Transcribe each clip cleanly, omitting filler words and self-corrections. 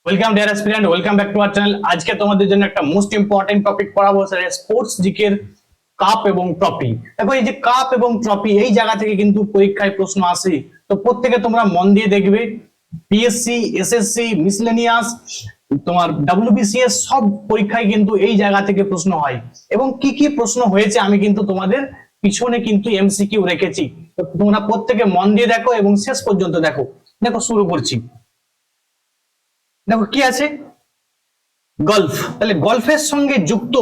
Welcome deer aspirant, welcome back to our channel. আজকে তোমাদের জন্য একটা মোস্ট ইম্পর্টেন্ট টপিক পড়াবো, সেটা স্পোর্টস জিকের কাপ এবং ট্রফি। দেখো, এই যে কাপ এবং ট্রফি, এই জায়গা থেকে কিন্তু পরীক্ষায় প্রশ্ন আসে। তো প্রত্যেকে তোমরা মন দিয়ে দেখবে, পিএসসি, এসএসসি, মিসলেনিয়াস, তোমার ডাব্লিউবিসিএস সব পরীক্ষায় কিন্তু এই জায়গা থেকে প্রশ্ন হয়। এবং কি কি প্রশ্ন হয়েছে আমি কিন্তু তোমাদের পিছনে কিন্তু এমসিকিউ রেখেছি। তো তোমরা প্রত্যেকে মন দিয়ে দেখো এবং শেষ পর্যন্ত দেখো। দেখো, শুরু করছি। দেখো কি আছে, গলফ। তাহলে গলফের সঙ্গে যুক্ত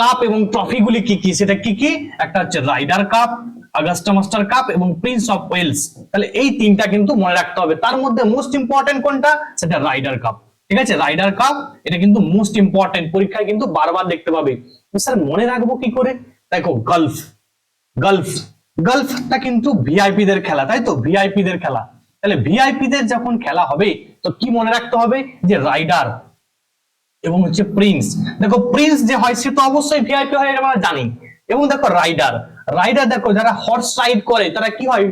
কাপ এবং ট্রফিগুলি কি কি, সেটা কি কি? একটা হচ্ছে Ryder Cup, Augusta Master Cup এবং প্রিন্স অফ ওয়েলস। তাহলে এই তিনটা কিন্তু মনে রাখতে হবে। তার মধ্যে মোস্ট ইম্পর্টেন্ট কোনটা? সেটা রাইডার কাপ। ঠিক আছে, রাইডার কাপ এটা কিন্তু মোস্ট ইম্পর্টেন্ট, পরীক্ষায় কিন্তু বারবার দেখতে পাবে। স্যার মনে রাখবো কি করে? দেখো, গলফ, গলফ গলফটা কিন্তু ভিআইপি দের খেলা, তাই তো? ভিআইপি দের খেলা। তাহলে ভিআইপি দের যখন খেলা হবে, তো কি মনে রাখতে হবে? যে রাইডার এবং হচ্ছে প্রিন্স। দেখো, প্রিন্স যে হয় সে তো অবশ্যই ভিআইপি হয়, এটা আমরা জানি। এবং দেখো রাইডার, রাইডার দেখো যারা হর্স রাইড করে তারা কি হয়?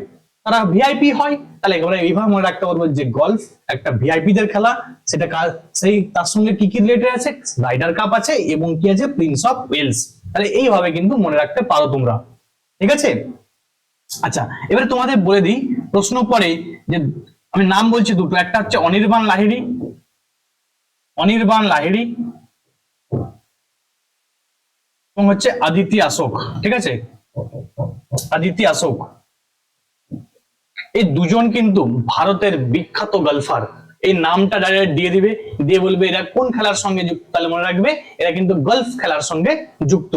তারা ভিআইপি হয়। তাহলে এবারে এইভাবে মনে রাখতে পারবো যে গলফ একটা ভিআইপি দের খেলা। সেটা সেই তার সঙ্গে কি কি রিলেটেড আছে? রাইডার কাপ আছে এবং কি আছে? Prince of Wales. তাহলে এইভাবে কিন্তু মনে রাখতে পারো তোমরা। ঠিক আছে, আচ্ছা এবারে তোমাদের বলে দিই প্রশ্ন পড়ে যে, আমি নাম বলছি দুটো, একটা হচ্ছে অনির্বাণ লাহিড়ী, অনির্বাণ লাহিড়ী এবং হচ্ছে আদিতি অশোক। ঠিক আছে, আদিতি অশোক, এই দুজন কিন্তু ভারতের বিখ্যাত গলফার। এই নামটা ডাইরেক্ট দিয়ে দিবে, দিয়ে বলবে এরা কোন খেলার সঙ্গে যুক্ত। তাহলে মনে রাখবে এরা কিন্তু গলফ খেলার সঙ্গে যুক্ত।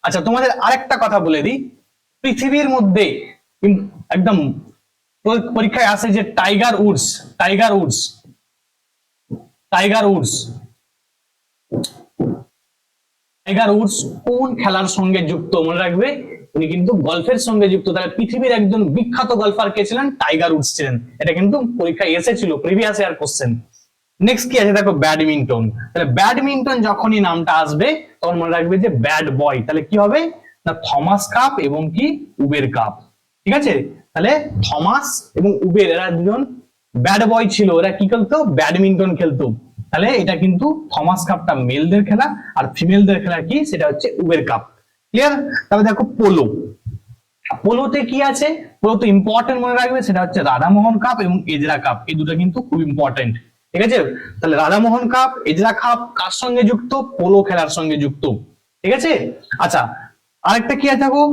আচ্ছা তোমাদের আরেকটা কথা বলে দিই, পৃথিবীর মধ্যে একদম পরীক্ষায় আসে যে tiger Woods, tiger Woods, tiger Woods, tiger Woods কোন খেলার সঙ্গে যুক্ত? মনে রাখবে উনি কিন্তু গলফের সঙ্গে যুক্ত। তাহলে পৃথিবীর একজন বিখ্যাত গলফার কে ছিলেন? টাইগার উডস ছিলেন। এটা কিন্তু পরীক্ষায় এসেছিল, প্রিভিয়াস ইয়ার কোশ্চেন। নেক্সট কি আছে দেখো, ব্যাডমিন্টন। তাহলে ব্যাডমিন্টন যখনই নামটা আসবে তখন মনে রাখবে যে ব্যাড বয়। তাহলে কি হবে না, থমাস কাপ এবং কি উবের কাপ। ঠিক আছে, তাহলে থমাস এবং উবের এরা দুজন ব্যাড বয় ছিল। এরা কি খেলতো? ব্যাডমিন্টন খেলতো। তাহলে এটা কিন্তু থমাস কাপটা মেলদের খেলা, আর ফিমেলদের খেলা কি? সেটা হচ্ছে উবের কাপ। ক্লিয়ার? তাহলে দেখো পোলো, পোলোতে কি আছে? পোলোতে ইম্পর্টেন্ট মনে রাখবে, সেটা হচ্ছে রাধামোহন কাপ এবং এজরা কাপ। এই দুটো কিন্তু খুব ইম্পর্টেন্ট। ঠিক আছে, তাহলে রাধামোহন কাপ, এজরা কাপ কার সঙ্গে যুক্ত? পোলো খেলার সঙ্গে যুক্ত। ঠিক আছে, আচ্ছা আরেকটা কি আছে দেখো,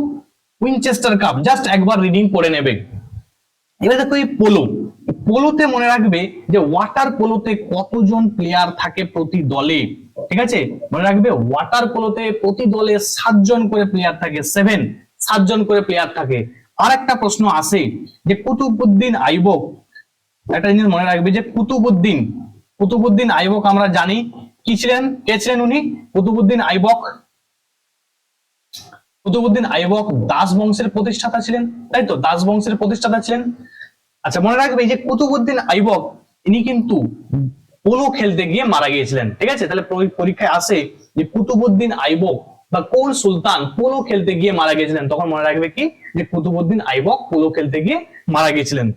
উইনচেস্টার কাপ। জাস্ট একবার রিডিং পড়ে নেবে। এবার দেখো এই পোলো, পোলোতে মনে রাখবে যে ওয়াটার পোলোতে কতজন প্লেয়ার থাকে প্রতি দলে। ঠিক আছে, মনে রাখবে ওয়াটার পোলোতে প্রতি দলে 7 জন করে প্লেয়ার থাকে, 7 জন করে প্লেয়ার থাকে। আর একটা প্রশ্ন আসে যে কুতুবউদ্দিন আইবক, একটা জিনিস মনে রাখবে যে কুতুবউদ্দিন, কুতুবউদ্দিন আইবক আমরা জানি কি ছিলেন, কে ছিলেন উনি? কুতুবউদ্দিন আইবক, কুতুবউদ্দিন আইবক দাস বংশের প্রতিষ্ঠাতা ছিলেন, তাই তো? দাস বংশের প্রতিষ্ঠাতা ছিলেন। আচ্ছা মনে রাখবে যে কুতুবউদ্দিন আইবক ইনি কিন্তু পোলো খেলতে গিয়ে মারা গিয়েছিলেন। ঠিক আছে, তাহলে পরীক্ষায় আসে যে কুতুবউদ্দিন আইবক বা কোন সুলতান পোলো খেলতে গিয়ে মারা গিয়েছিলেন, তখন মনে রাখবে কি যে কুতুবউদ্দিন আইবক পোলো খেলতে গিয়ে মারা গিয়েছিলেন।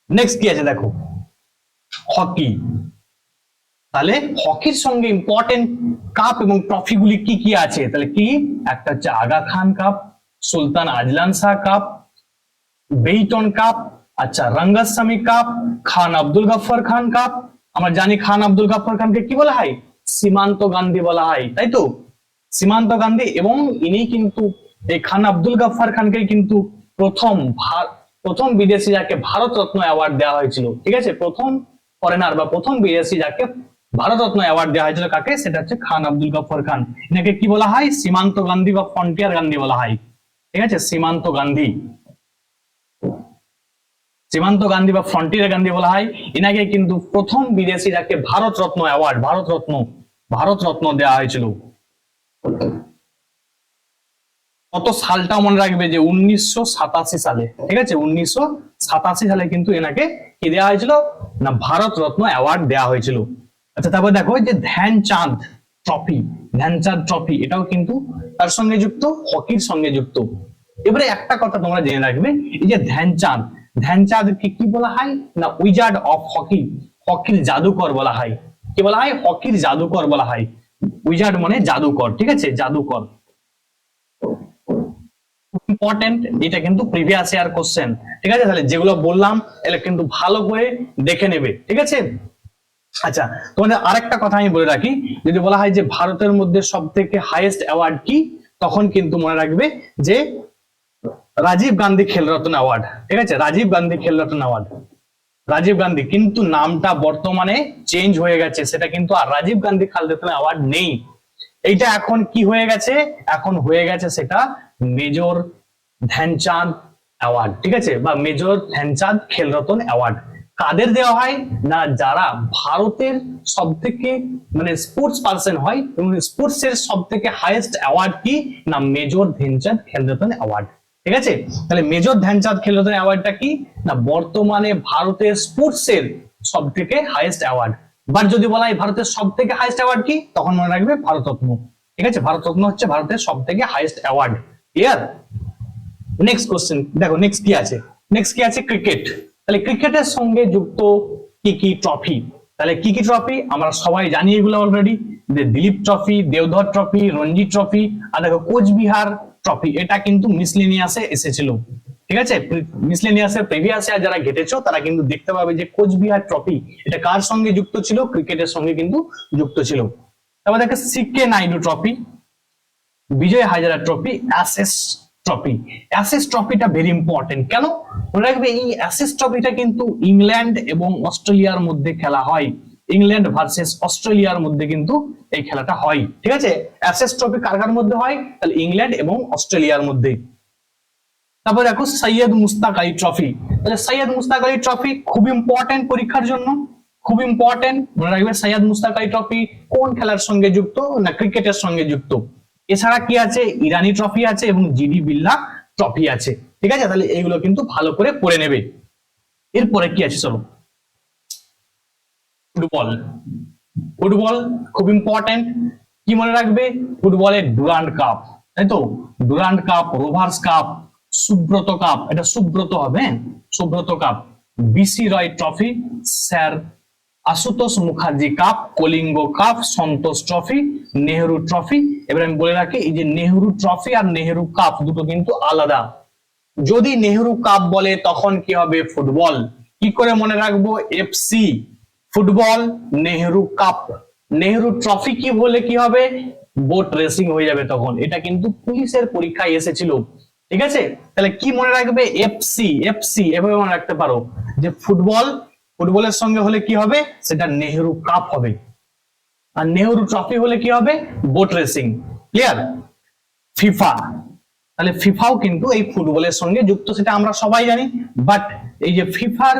নেক্সট কি আছে দেখো, হকি। তাহলে হকির সঙ্গে ইম্পর্টেন্ট কাপ এবং ট্রফি গুলি কি কি আছে? তাহলে কি? একটা হচ্ছে Aga Khan Cup, Sultan Azlan Shah Cup, Beighton Cup, আচ্ছা রঙ্গস্বামী কাপ, খান আব্দুল গফফর খান কাপ। আমরা জানি খান আব্দুল গফফর খানকে কি বলা হয়? সীমান্ত গান্ধী বলা হয়, তাই তো? সীমান্ত গান্ধী। এবং ইনি কিন্তু এই খান আব্দুল গফফর খানকে কিন্তু প্রথম বিদেশি যাকে ভারত রত্ন অ্যাওয়ার্ড দেওয়া হয়েছিল। ঠিক আছে, প্রথম ফরেনার বা প্রথম বিদেশি যাকে ভারত রত্ন অ্যাওয়ার্ড দেওয়া হয়েছিল, কাকে? সেটা হচ্ছে খান আব্দুল গফফর খান। এনাকে কি বলা হয়? সীমান্ত গান্ধী বা ফ্রন্টিয়ার গান্ধী বলা হয়। ঠিক আছে, সীমান্ত গান্ধী, সীমান্ত গান্ধী বা ফ্রন্টিয়ার গান্ধী বলা হয়। এনাকে কিন্তু প্রথম বিদেশি যাকে ভারত রত্ন অ্যাওয়ার্ড, ভারত রত্ন দেওয়া হয়েছিল। কত সালটা মনে রাখবে যে 1987 সালে। ঠিক আছে, 1987 সালে কিন্তু এনাকে কি দেওয়া হয়েছিল না, ভারত রত্ন অ্যাওয়ার্ড দেওয়া হয়েছিল। আচ্ছা তারপর দেখো যে ধ্যানচাঁদ ট্রফি, ধ্যানচাঁদ ট্রফি এটাও কিন্তু তার সঙ্গে যুক্ত, হকির সঙ্গে যুক্ত। এবারে একটা কথা তোমরা জেনে রাখবে, এই যে ধ্যানচাঁদ, ধ্যানচাঁদকে কি বলা হয় না, উইজার্ড অফ হকি, হকির জাদুকর বলা হয়। কি বলা হয়, হকির জাদুকর বলা হয়। উইজার্ড মানে জাদুকর, ঠিক আছে, জাদুকর। ইম্পর্টেন্ট, এটা কিন্তু প্রিভিয়াস ইয়ার কোশ্চেন, ঠিক আছে। তাহলে যেগুলো বললাম এগুলো কিন্তু ভালো করে দেখে নেবে, ঠিক আছে। আচ্ছা, তোমাদের আরেকটা কথা আমি বলে রাখি, যদি বলা হয় যে ভারতের মধ্যে সব থেকে হাইয়েস্ট অ্যাওয়ার্ড কি, তখন কিন্তু মনে রাখবে যে রাজীব গান্ধী খেলরত্ন অ্যাওয়ার্ড, ঠিক আছে, রাজীব গান্ধী খেলরত্ন অ্যাওয়ার্ড। রাজীব গান্ধী, কিন্তু নামটা বর্তমানে চেঞ্জ হয়ে গেছে, সেটা কিন্তু আর রাজীব গান্ধী খেলরত্ন অ্যাওয়ার্ড নেই। এইটা এখন কি হয়ে গেছে, এখন হয়ে গেছে সেটা মেজর ধ্যানচাঁদ অ্যাওয়ার্ড, ঠিক আছে, বা মেজর ধ্যানচাঁদ খেলরত্ন অ্যাওয়ার্ড। কাদের দেওয়া হয় না, যারা ভারতের সব থেকে মানে স্পোর্টস পার্সন হয়, এবং স্পোর্টস এর সব থেকে হাইয়েস্ট অ্যাওয়ার্ড কি না, মেজর ধ্যানচাঁদ খেলরত্ন অ্যাওয়ার্ড, ঠিক আছে। তাহলে মেজর ধ্যানচাঁদ খেলরত্ন অ্যাওয়ার্ডটা কি না, বর্তমানে ভারতের স্পোর্টস এর সব থেকে হাইয়েস্ট অ্যাওয়ার্ড। বাট যদি বলা হয় ভারতের সব থেকে হাইয়েস্ট অ্যাওয়ার্ড কি, তখন মনে রাখবে ভারতরত্ন, ঠিক আছে। ভারতরত্ন হচ্ছে ভারতের সব থেকে highest award. Clear? Next question দেখো, নেক্সট কি আছে, নেক্সট কি আছে, ক্রিকেট। তাহলে ক্রিকেটের সঙ্গে যুক্ত কি কি ট্রফি, তাহলে কি কি ট্রফি আমরা সবাই জানি এগুলো already, Dilip Trophy, Deodhar Trophy, Ranji Trophy, আর দেখো কোচবিহার ট্রফি। এটা কিন্তু মিসলেনিয়াসে এসেছিল, ঠিক আছে। মিসলেনিয়াসের প্রিভিয়াস ইয়ার যারা ঘেটেছো তারা কিন্তু দেখতে পাবে যে কোচবিহার ট্রফি এটা কার সঙ্গে যুক্ত ছিল, ক্রিকেটের সঙ্গে কিন্তু যুক্ত ছিল। তারপর দেখো সিকে নাইডু ট্রফি, বিজয় হাজারা ট্রফি, অ্যাশেস ট্রফি। অ্যাশেস ট্রফিটা ভেরি ইম্পর্টেন্ট, কেন মনে রাখবে, এই অ্যাশেস ট্রফিটা কিন্তু ইংল্যান্ড এবং অস্ট্রেলিয়ার মধ্যে খেলা হয়, ইংল্যান্ড ভার্সেস অস্ট্রেলিয়ার মধ্যে কিন্তু এই খেলাটা হয়, ঠিক আছে। অ্যাশেস ট্রফি কার কার মধ্যে হয়, তাহলে ইংল্যান্ড এবং অস্ট্রেলিয়ার মধ্যে। তারপর দেখো সৈয়দ মুস্তাক আলী ট্রফি, তাহলে সৈয়দ মুস্তাক আলী ট্রফি খুব ইম্পর্টেন্ট পরীক্ষার জন্য, খুব ইম্পর্টেন্ট, মনে রাখবে সৈয়দ মুস্তাক আলী ট্রফি কোন খেলার সঙ্গে যুক্ত না, ক্রিকেটের সঙ্গে যুক্ত। এছাড়া কি আছে, ইরানি ট্রফি আছে এবং জিডি বিল্লা ট্রফি আছে, ঠিক আছে। তাহলে এইগুলো কিন্তু ভালো করে পড়ে নেবে। এরপরে কি আছে চলো, ফুটবল। ফুটবল খুব ইম্পর্টেন্ট, কি মনে রাখবে, ফুটবলের ডুরান্ড কাপ, তাই তো, Durand Cup, Rovers Cup, Subrata Cup, এটা সুব্রত হবে, Subrata Cup, BC Roy Trophy, sir Ashutosh Mukherjee Cup, Kalinga Cup, Santosh Trophy, Nehru Trophy. এবার আমি বলে রাখি, এই যে নেহেরু ট্রফি আর নেহেরু কাপ দুটো কিন্তু আলাদা। যদি নেহেরু কাপ বলে তখন কি হবে, ফুটবল। কি করে মনে রাখবো, FC football, Nehru cup. Nehru trophy কি বলে কি হবে, বোট রেসিং হয়ে যাবে তখন। এটা কিন্তু পুলিশের পরীক্ষায় এসেছিল, ঠিক আছে। তাহলে কি মনে রাখবে, এফসি, এফসি এভাবে মনে রাখতে পারো যে ফুটবল, ফুটবলের সঙ্গে হলে কি হবে, সেটা নেহেরু কাপ হবে, আর নেহেরু ট্রফি হলে কি হবে, বোট রেসিং। ক্লিয়ার? ফিফা, তাহলে ফিফাও কিন্তু এই ফুটবলের সঙ্গে যুক্ত, সেটা আমরা সবাই জানি। বাট এই যে ফিফার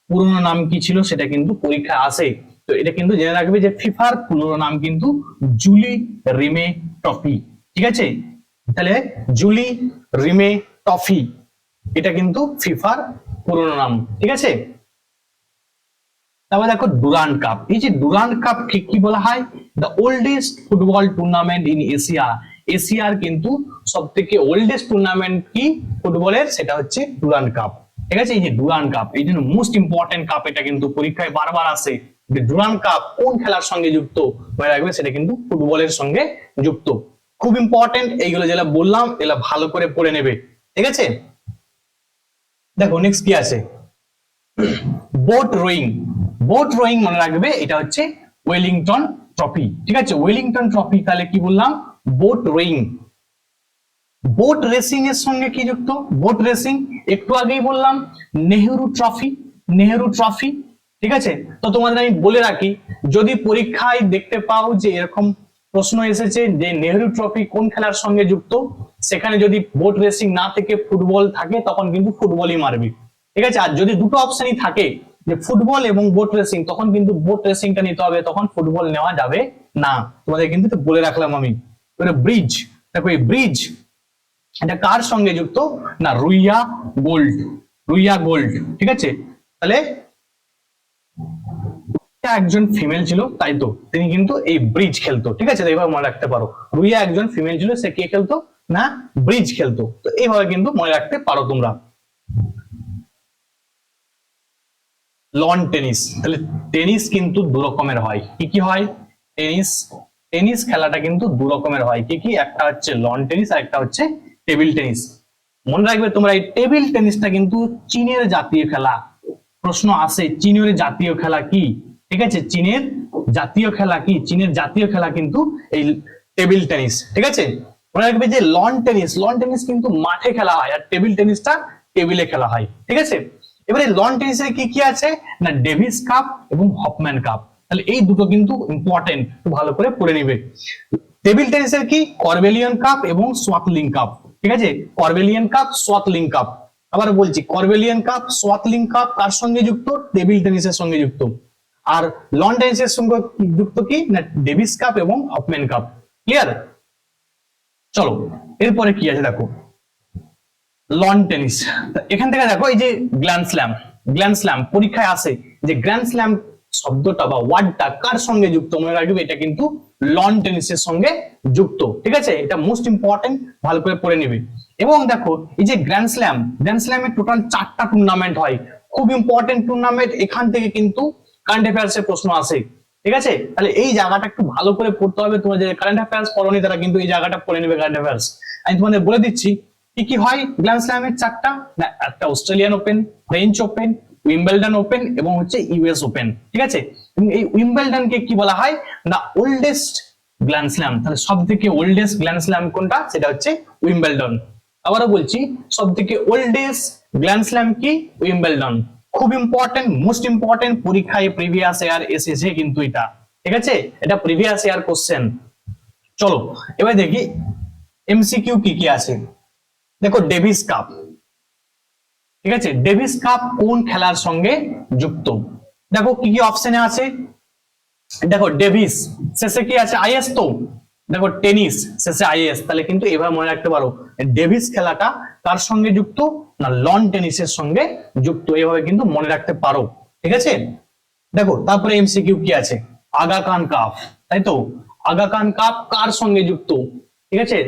পুরনো নাম কি ছিল সেটা কিন্তু পরীক্ষা আসে, তো এটা কিন্তু জেনে রাখবে যে ফিফার পুরনো নাম কিন্তু জুলি রিমে ট্রফি, ঠিক আছে। তাহলে জুলি রিমে ট্রফি এটা কিন্তু ফিফার পুরনো নাম, ঠিক আছে। তারপর দেখো ডুরান্ড কাপ, এই যে ডুরান্ড কাপ কি বলা হয়, the oldest football tournament in Asia. এশিয়ার কিন্তু সব থেকে ওল্ডেস্ট টুর্নামেন্ট কি ফুটবলের, সেটা হচ্ছে ডুরান্ড কাপ, ঠিক আছে। এই যে ডুরান্ড কাপ, এই জন্য মোস্ট ইম্পর্টেন্ট কাপ, এটা কিন্তু পরীক্ষায় বারবার আসে। যে ডুরান্ড কাপ কোন খেলার সঙ্গে যুক্ত, মনে রাখবে সেটা কিন্তু ফুটবলের সঙ্গে যুক্ত। খুব ইম্পর্টেন্ট, এইগুলো যেটা বললাম এগুলো ভালো করে পড়ে নেবে, ঠিক আছে। দেখো নেক্সট কি আছে, বোট রোয়িং। বোট রোয়িং মনে রাখবে এটা হচ্ছে ওয়েলিংটন ট্রফি, ঠিক আছে। ওয়েলিংটন ট্রফি, তাহলে কি বললাম, বোট রোয়িং। বোট রেসিং এর সঙ্গে কি যুক্ত, বোট রেসিং একটু আগেই বললাম, নেহেরু ট্রফি, নেহেরু ট্রফি, ঠিক আছে। তো তোমাদের আমি বলে রাখি, যদি পরীক্ষায় দেখতে পাও যে এরকম প্রশ্ন এসেছে যে নেহেরু ট্রফি কোন খেলার সঙ্গে যুক্ত, সেখানে যদি বোট রেসিং না থেকে ফুটবল থাকে তখন কিন্তু ফুটবলই মারবি, ঠিক আছে। আর যদি দুটো অপশনই থাকে যে ফুটবল এবং বোট রেসিং, তখন কিন্তু বোট রেসিংটা নিতে হবে, তখন ফুটবল নেওয়া যাবে না। তোমাদের কিন্তু বলে রাখলাম আমি। ব্রিজ, দেখো এই ব্রিজ এটা কার সঙ্গে যুক্ত না, রুইয়া গোল্ড, রুইয়া গোল্ড, ঠিক আছে। তাহলে একজন ফিমেল ছিল, তাই তো তিনি কিন্তু এই ব্রিজ খেলতো, ঠিক আছে। এইভাবে মনে রাখতে পারো, রুইয়া একজন ফিমেল ছিল, সে কে খেলতো না, ব্রিজ খেলতো। তো এইভাবে কিন্তু মনে রাখতে পারো তোমরা। Loan tennis. তাহলে টেনিস কিন্তু দু রকমের হয়, কি কি হয়? টেনিস, টেনিস খেলাটা কিন্তু দু রকমের হয়, কি কি? একটা হচ্ছে লন টেনিস আর একটা হচ্ছে টেবিল টেনিস। মনে রাখবে তোমরা, এই টেবিল টেনিসটা কিন্তু চীনের জাতীয় খেলা। প্রশ্ন আসে চীনের জাতীয় খেলা কি? ঠিক আছে, চীনের জাতীয় খেলা কি? চীনের জাতীয় খেলা কিন্তু এই টেবিল টেনিস। ঠিক আছে, মনে রাখবে যে লন টেনিস, লন টেনিস কিন্তু মাঠে খেলা হয় আর টেবিল টেনিসটা টেবিলে খেলা হয়। ঠিক আছে, এবারে লন টেনিসের কি কি আছে না, ডেভিস কাপ এবং হফম্যান কাপ। তাহলে এই দুটো কিন্তু ইম্পর্টেন্ট, ভালো করে পড়ে নিবে। টেবিল টেনিসের কি, করবেলিয়ান কাপ এবং সোয়াতলিং কাপ। ঠিক আছে, করবেলিয়ান কাপ, সোয়াতলিং কাপ। আবার বলছি, করবেলিয়ান কাপ, সোয়াতলিং কাপ কার সঙ্গে যুক্ত? টেবিল টেনিসের সঙ্গে যুক্ত। আর লন টেনিসের সঙ্গে যুক্ত কি না, ডেভিস কাপ এবং হফম্যান কাপ। ক্লিয়ার? চলো এরপরে কি আছে দেখো, লন টেনিস। এখান থেকে দেখো এই যে গ্র্যান্ড স্ল্যাম, গ্র্যান্ড স্ল্যাম পরীক্ষায় আসে যে গ্র্যান্ড স্ল্যাম শব্দটা বা ওয়ার্ডটা কার সঙ্গে যুক্ত? মনে রাখবে এটা কিন্তু লন টেনিসের সঙ্গে যুক্ত। ঠিক আছে, এটা মোস্ট ইম্পর্টেন্ট, ভালো করে পড়ে নিবে। এবং দেখো এই যে গ্র্যান্ড স্ল্যাম, গ্র্যান্ড স্ল্যামে টোটাল 4টা টুর্নামেন্ট হয়, খুব ইম্পর্টেন্ট টুর্নামেন্ট। এখান থেকে কিন্তু কারেন্ট অ্যাফেয়ার্স এর প্রশ্ন আসে। ঠিক আছে, তাহলে এই জায়গাটা একটু ভালো করে পড়তে হবে। তোমরা যে কারেন্ট অ্যাফেয়ার্স পড়োনি তারা কিন্তু এই জায়গাটা পড়ে নেবে কারেন্ট অ্যাফেয়ার্স। আমি তোমাদের বলে দিচ্ছি কি কি হয় গ্র্যান্ড স্ল্যামের 4টা না, একটা Australian open, French open, Wimbledon open এবং হচ্ছে ইউএস ওপেন। ঠিক আছে, এই উইম্বলডনকে কি বলা হয় না, ওল্ডেস্ট গ্র্যান্ড স্ল্যাম। তাহলে সব থেকে ওল্ডেস্ট গ্র্যান্ড স্ল্যাম কোনটা? সেটা হচ্ছে উইম্বলডন। আবারও বলছি, সব থেকে ওল্ডেস্ট গ্র্যান্ড স্ল্যাম কি? উইম্বলডন। খুব ইম্পর্টেন্ট, মোস্ট ইম্পর্টেন্ট, পরীক্ষায় প্রিভিয়াস ইয়ার এসেছে কিন্তু এটা। ঠিক আছে, এটা প্রিভিয়াস ইয়ার কোশ্চেন। চলো এবার দেখি এমসিকিউ কি কি আছে। দেখো ডেভিস কাপ। ঠিক আছে, ডেভিস কাপ কোন খেলার সঙ্গে যুক্ত? দেখো কি কি অপশনে আছে। দেখো ডেভিস শেষে কি আছে? আইএস। তো দেখো টেনিস শেষে আইএস, তাহলে কিন্তু এবার মনে রাখতে পারো ডেভিস খেলাটা কার সঙ্গে যুক্ত না, লন টেনিসের সঙ্গে যুক্ত। এইভাবে কিন্তু মনে রাখতে পারো। ঠিক আছে, দেখো তারপরে এমসিকিউ কি আছে, আগা খান কাপ। তাই তো, আগা খান কাপ কার সঙ্গে যুক্ত? ঠিক আছে,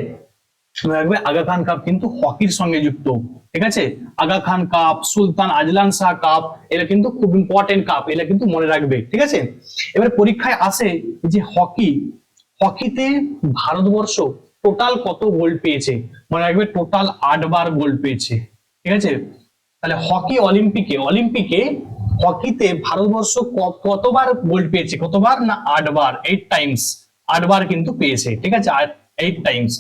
মনে রাখবে আগা খান কাপ কিন্তু হকির সঙ্গে যুক্ত। ঠিক আছে, আগা Khan Cup, Sultan Azlan Shah cup, এরা কিন্তু খুব ইম্পর্টেন্ট কাপ, এরা কিন্তু মনে রাখবে। ঠিক আছে, এবার পরীক্ষায় আসে যে হকি, হকিতে ভারতবর্ষ টোটাল কত গোল্ড পেয়েছে? মনে রাখবে টোটাল 8 বার গোল্ড পেয়েছে। ঠিক আছে, তাহলে হকি অলিম্পিকে, অলিম্পিকে হকিতে ভারতবর্ষ কতবার গোল্ড পেয়েছে? কতবার না 8 বার, 8 টাইমস, 8 বার কিন্তু পেয়েছে। ঠিক আছে, 8 টাইমস।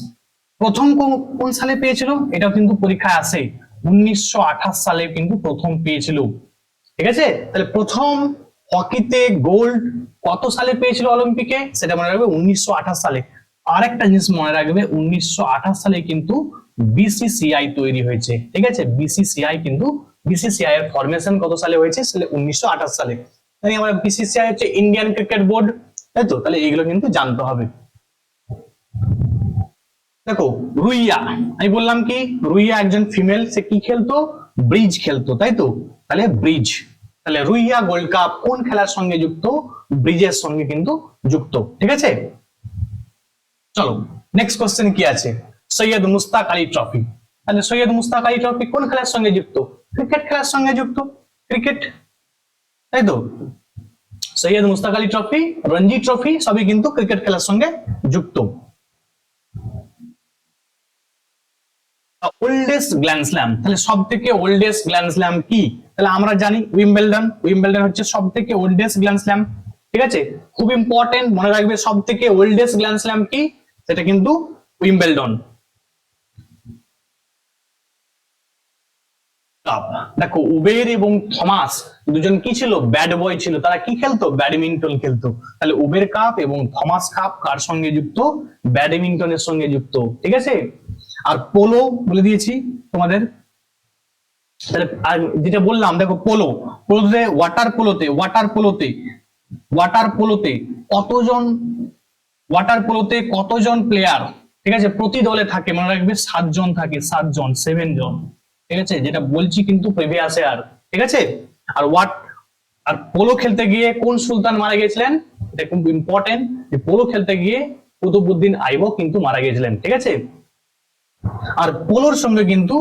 প্রথম কোন সালে পেয়েছিল? এটাও কিন্তু পরীক্ষায় আসে, 1928 সালে কিন্তু প্রথম পেয়েছিল। ঠিক আছে, তাহলে প্রথম হকিতে গোল্ড কত সালে পেয়েছিল অলিম্পিকে? সেটা মনে রাখবে 1928 সালে। আরেকটা জিনিস মনে রাখবে, 1928 সালে কিন্তু বিসিসিআই তৈরি হয়েছে। ঠিক আছে, বিসিসিআই কিন্তু, বিসিসিআই এর ফরমেশন কত সালে হয়েছে? 1928 সালে। তাই আমরা বিসিসিআই হচ্ছে ইন্ডিয়ান ক্রিকেট বোর্ড। তাই তো, তাহলে এইগুলো কিন্তু জানতে হবে। দেখো রুইয়া, আমি বললাম কি রুইয়া একজন ফিমেল, সে কি খেলতো? ব্রিজ খেলতো। তাই তো, তাহলে ব্রিজ। তাহলে রুইয়া গোল্ড কাপ কোন খেলার সঙ্গে যুক্ত? ব্রিজের সঙ্গে কিন্তু যুক্ত। ঠিক আছে, চলো নেক্সট কোশ্চেন কি আছে, সৈয়দ মুস্তাক আলী ট্রফি। তাহলে সৈয়দ মুস্তাক আলী ট্রফি কোন খেলার সঙ্গে যুক্ত? ক্রিকেট খেলার সঙ্গে যুক্ত, ক্রিকেট। তাই তো, সৈয়দ মুস্তাক আলী ট্রফি, রঞ্জি ট্রফি সবই কিন্তু ক্রিকেট খেলার সঙ্গে যুক্ত। ওল্ডেস্ট গ্র্যান্ড স্ল্যাম, তাহলে সব থেকে ওল্ডেস্ট গ্র্যান্ড স্ল্যাম কি? তাহলে আমরা জানি উইম্বলডন, উইম্বলডন হচ্ছে সব থেকে ওল্ডেস্ট গ্র্যান্ড স্ল্যাম। ঠিক আছে, খুব ইম্পর্টেন্ট, মনে রাখবে সব থেকে ওল্ডেস্ট গ্র্যান্ড স্ল্যাম কি? সেটা কিন্তু উইম্বলডন। কাপ। দেখো উবের এবং থমাস দুজন কি ছিল? ব্যাড বয় ছিল। তারা কি খেলতো? ব্যাডমিন্টন খেলতো। তাহলে উবের কাপ এবং থমাস কাপ কার সঙ্গে যুক্ত? ব্যাডমিন্টনের সঙ্গে যুক্ত। ঠিক আছে, আর পোলো বলে দিয়েছি তোমাদের। তাহলে আর যেটা বললাম দেখো পোলো, পোলোতে ওয়াটার পোলোতে, ওয়াটার পোলোতে, ওয়াটার পোলোতে কতজন, ওয়াটার পোলোতে কতজন প্লেয়ার? ঠিক আছে, প্রতি দলে থাকে মনে রাখবে 7 জন থাকে, 7 জন, 7 জন। ঠিক আছে, যেটা বলছি কিন্তু প্রিভিয়াস ইয়ার। ঠিক আছে, আর আর পোলো খেলতে গিয়ে কোন সুলতান মারা গিয়েছিলেন? এটা খুব ইম্পর্টেন্ট, যে পোলো খেলতে গিয়ে কুতুবউদ্দিন আইবক কিন্তু মারা গিয়েছিলেন। ঠিক আছে, আর পোলোর সঙ্গে কিন্তু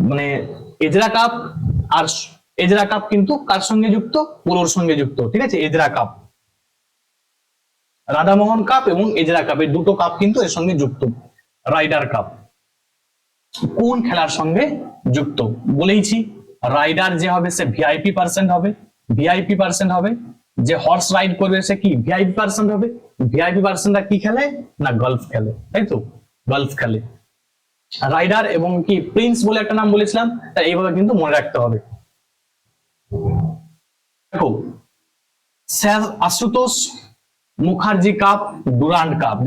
মানে এজরা কাপ আর এজরা কাপ কিন্তু কার সঙ্গে যুক্ত? পোলোর সঙ্গে যুক্ত, ঠিক আছে। এজরা কাপ, রাধামোহন কাপ এবং এজরা কাপ, এই দুটো কাপ কিন্তু এর সঙ্গে যুক্ত। রাইডার কাপ কোন খেলার সঙ্গে যুক্ত? বলেইছি, রাইডার যে হবে সে ভিআইপি পার্সেন্ট হবে, ভিআইপি পার্সেন্ট হবে। যে হর্স রাইড করবে সে কি ভিআইপি পার্সেন্ট হবে। ভিআইপি পার্সেন্টরা কি খেলে? না গলফ খেলে, তাই তো, গলফ খেলে। রাইডার এবং কি প্রিন্স বলে একটা নাম বলেছিলাম, তাই এইভাবে কিন্তু মনে রাখতে হবে। দেখো, sir Ashutosh Mukherjee cup, Durand cup,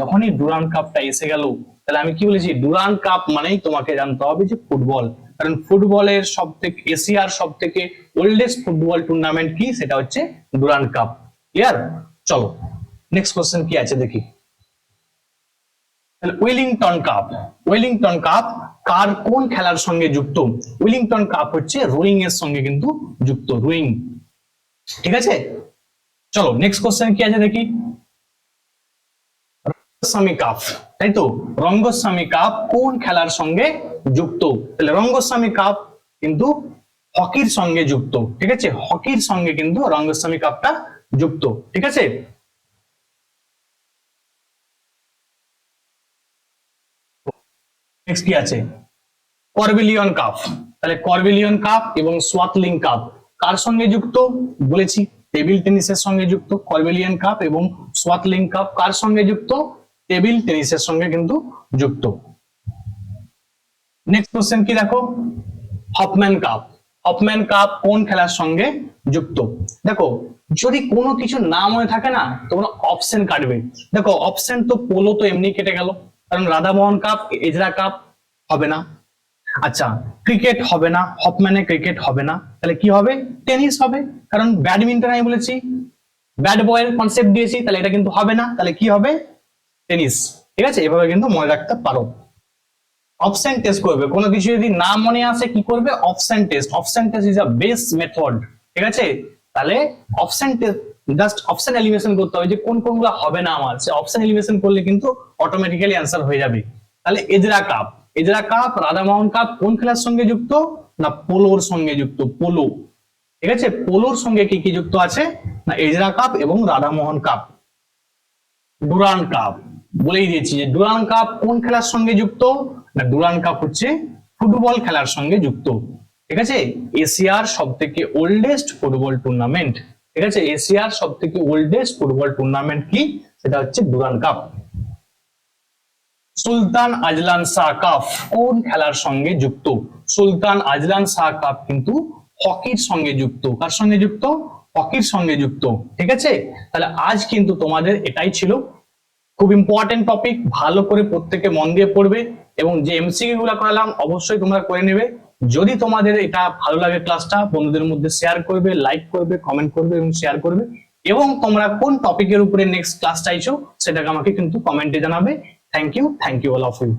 যখনই ডুরান্ড কাপটা এসে গেল, তাহলে আমি কি বলেছি? ডুরান্ড কাপ মানেই তোমাকে জানতে হবে যে ফুটবল, কারণ ফুটবলের সব থেকে, এশিয়ার সব থেকে ওল্ডেস্ট ফুটবল টুর্নামেন্ট কি? সেটা হচ্ছে ডুরান্ড কাপ। ক্লিয়ার? চলো নেক্সট কোশ্চেন কি আছে দেখি। ওয়েলিংটন কাপ, ওয়েলিংটন কাপ কার কোন খেলার সঙ্গে যুক্ত? ওয়েলিংটন কাপ হচ্ছে রোয়িং এর সঙ্গে কিন্তু যুক্ত, রোয়িং, ঠিক আছে। চলো নেক্সট কোশ্চেন কি আছে দেখি। রঙ্গস্বামী কাপ, তাই তো, রঙ্গস্বামী কাপ কোন খেলার সঙ্গে যুক্ত? তাহলে রঙ্গস্বামী কাপ কিন্তু হকির সঙ্গে যুক্ত, ঠিক আছে, হকির সঙ্গে কিন্তু রঙ্গস্বামী কাপটা যুক্ত, ঠিক আছে। নেক্সট কি আছে? করবিলিয়ন কাপ, তাহলে করবিলিয়ন কাপ এবং সোয়াতলিং কাপ কার সঙ্গে যুক্ত? বলেছি টেবিল টেনিসের সঙ্গে যুক্ত। করবিলিয়ন কাপ এবং সোয়াতলিং কাপ কার সঙ্গে যুক্ত? টেবিল টেনিসের সঙ্গে কিন্তু যুক্ত। নেক্সট কোশ্চেন কি দেখো, হফম্যান কাপ, হফম্যান কাপ কোন খেলার সঙ্গে যুক্ত? দেখো, যদি কোনো কিছু না মনে থাকে না, তোমরা অপশন কাটবে। দেখো অপশন তো পোলো তো এমনি কেটে গেল, কারণ রাধামোহন কাপ, এজরা কাপ হবে না। আচ্ছা, ক্রিকেট হবে না, হফম্যানে ক্রিকেট হবে না, তাহলে কি হবে? টেনিস হবে, কারণ ব্যাডমিন্টন আমি বলেছি, ব্যাড বয়ের কনসেপ্ট দিয়েছি, তাহলে এটা কিন্তু হবে না, তাহলে কি হবে? টেনিস, ঠিক আছে। এভাবে কিন্তু মনে রাখতে পারো। অপশন টেস্ট করবে, কোনো কিছু যদি না মনে আসে কি করবে? Option test, option test is a best method, ঠিক আছে। তাহলে option test, just option elimination করতে হবে যে কোন কোনগুলো হবে না আমার, সে অপশন এলিমিনেশন করলে কিন্তু অটোমেটিক্যালি অ্যান্সার হয়ে যাবে। তাহলে Ezra cup, Ezra cup, Radhamohan cup কোন খেলার সঙ্গে যুক্ত? না পোলোর সঙ্গে যুক্ত, পোলো, ঠিক আছে। পোলোর সঙ্গে কি কি যুক্ত আছে? না এজরা কাপ এবং রাধামোহন কাপ। ডুরান্ড কাপ বলেই দিয়েছি যে ডুরান্ড কাপ কোন খেলার সঙ্গে যুক্ত? না ডুরান্ড কাপ হচ্ছে ফুটবল খেলার সঙ্গে যুক্ত, ঠিক আছে। এশিয়ার সব থেকে ওল্ডেস্ট ফুটবল টুর্নামেন্ট, ঠিক আছে। এশিয়ার সব থেকে ওল্ডেস্ট ফুটবল টুর্নামেন্ট কি? সেটা হচ্ছে Durand cup. Sultan Azlan Shah cup কোন খেলার সঙ্গে যুক্ত? সুলতান আজলান শাহ কাপ কিন্তু হকির সঙ্গে যুক্ত। কার সঙ্গে যুক্ত? হকির সঙ্গে যুক্ত, ঠিক আছে। তাহলে আজ কিন্তু তোমাদের এটাই ছিল, খুব ইম্পর্টেন্ট টপিক, ভালো করে প্রত্যেকে মন দিয়ে পড়বে এবং যে এমসিকিউ গুলো করালাম অবশ্যই তোমরা করে নেবে। যদি তোমাদের এটা ভালো লাগে ক্লাসটা, বন্ধুদের মধ্যে শেয়ার করবে, লাইক করবে, কমেন্ট করবে এবং শেয়ার করবে। এবং তোমরা কোন টপিকের উপরে নেক্সট ক্লাস চাইছো সেটাকে আমাকে কিন্তু কমেন্টে জানাবে। Thank you all of you.